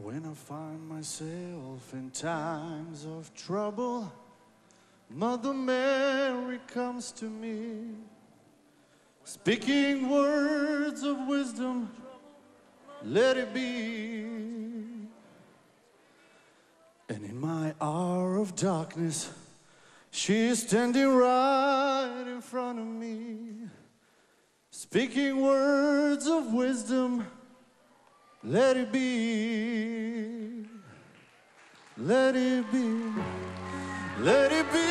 When I find myself in times of trouble, Mother Mary comes to me, speaking words of wisdom, let it be. And in my hour of darkness, she is standing right in front of me, speaking words of wisdom, let it be. Let it be. Let it be.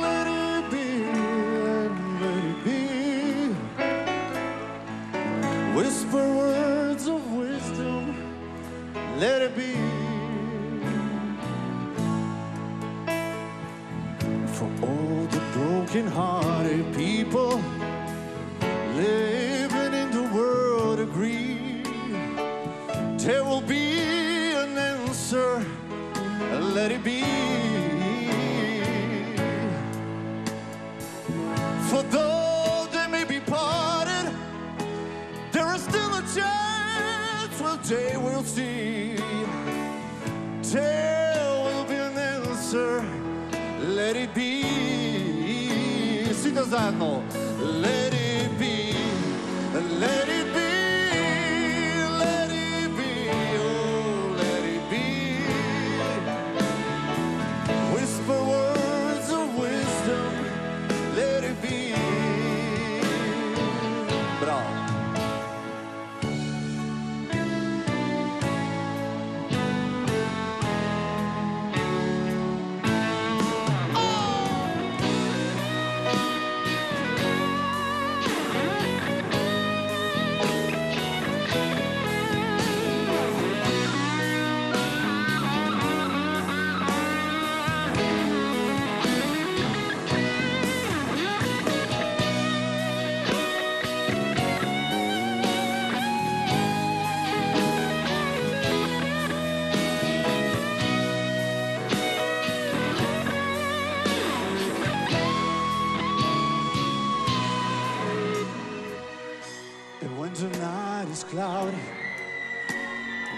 Let it be. Let it be. Whisper words of wisdom, let it be. For all the broken-hearted people living in the world, agree there will be an answer, let it be. For though they may be parted, there is still a chance where they will see. There will be an answer, let it be. Sintasano, let it be, let it be. Cloudy,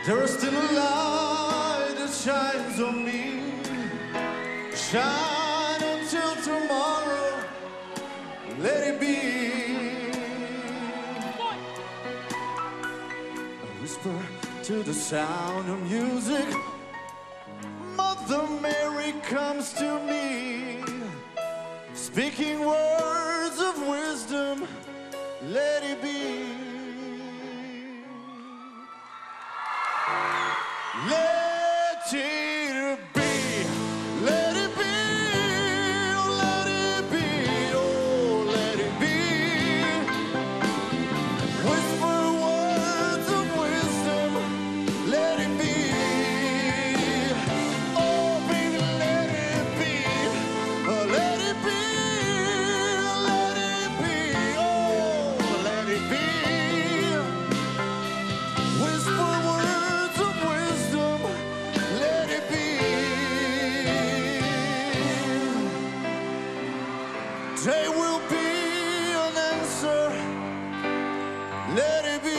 there is still a light that shines on me. Shine until tomorrow, let it be. I whisper to the sound of music, Mother Mary comes to me, speaking words of wisdom, let it be. Let it be, let it be, let it be, oh, let it be. Whisper words of wisdom, let it be. Oh, baby, let it be, let it be, let it be, oh, let it be. Whisper words of wisdom, let it be. There will be an answer, let it be.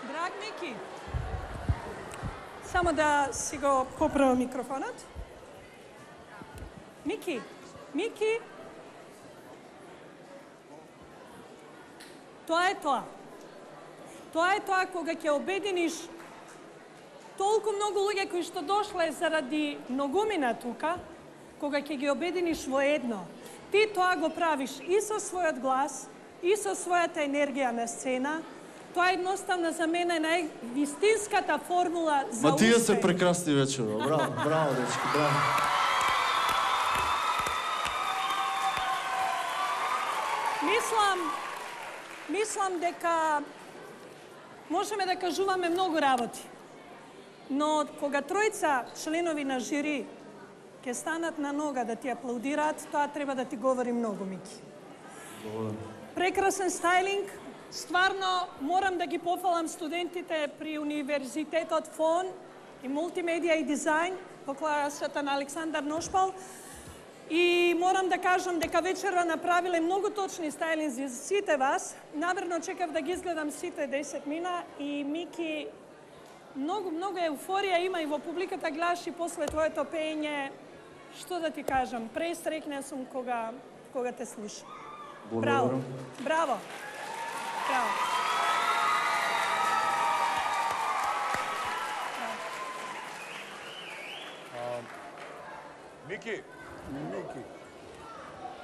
Драг Мики, само да си го поправя микрофонот. Мики, Мики. Тоа е тоа. Тоа е тоа кога ќе обединиш толку многу луѓе кои што дошле заради многумина тука, кога ќе ги обединиш во едно. Ти тоа го правиш и со својот глас, и со својата енергија на сцена, Тоа едноставно за мене највистинската формула за Ма тие се успех. прекрасни вечера. Браво, браво, дечки, браво. Мислам дека можеме да кажуваме многу работи. Но кога тројца членови на жири ќе станат на нога да ти аплаудираат, тоа треба да ти говори многу, Мики. Прекрасен стайлинг. Стварно морам да ги пофалам студентите при Универзитетот ФОН и мултимедија и дизајн во класата на Александар Ношпал. И морам да кажам дека вечерва направиле многу точни стайлинзи за сите вас. Наверно чекав да ги изгледам сите 10 мина и Мики, многу еуфорија има и во публиката, гледаш и после твоето пеење. Што да ти кажам, престрекна сум кога те слушам. Браво. Браво. Браво. Мики,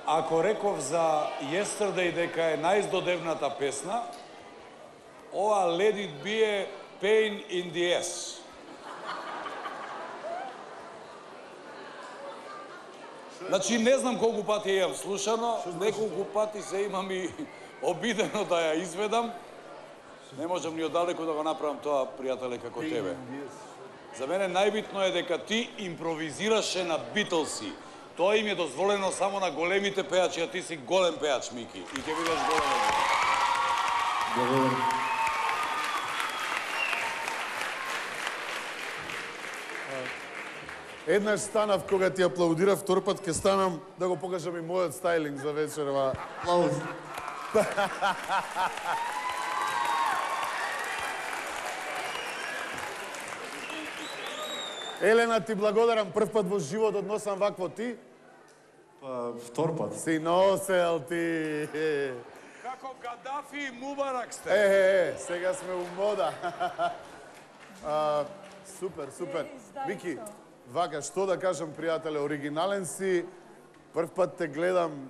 ако реков за Yesterday дека е најздодевната песна, ова Let It Be е Pain in the Ass. Значи, не знам колку пати ја имам слушано, неколку пати се имам и обидено да ја изведам. Не можам ни оддалеку да го направам тоа, пријателе, како тебе. За мене најбитно е дека ти импровизираше на Битлси. Тоа им е дозволено само на големите пејачи, а ти си голем пејач, Мики. И ќе бидеш голем. Благодарам. Еднаш станав кога ти аплаудирав, втор пат ќе станам да го покажам и мојот стайлинг за вечерва. Аплауз. Елена, ти благодарам, прв пат во животот носам вакво ти. Па, втор пат. Си носел ти. Како Гадафи и Мубарак сте. Сега сме у мода. Супер. Мики, вака, што да кажам, пријателе, оригинален си. Прв пат те гледам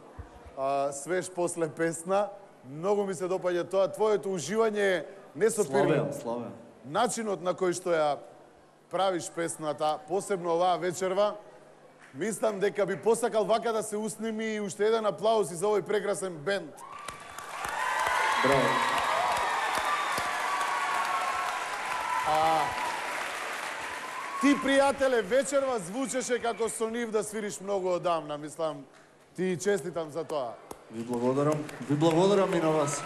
свеж после песна. Многу ми се допаѓа тоа. Твоето уживање е несопирливо. Славен. Начинот на кој што ја правиш песната, посебно оваа вечерва, мислам дека би посакал вака да се усними и уште еден аплауз и за овој прекрасен бенд. Браво. Ти, пријателе, вечерва звучеше како со нив да свириш многу одамна. Мислам, ти честитам за тоа. Ви благодарам. Ви благодарам и на вас.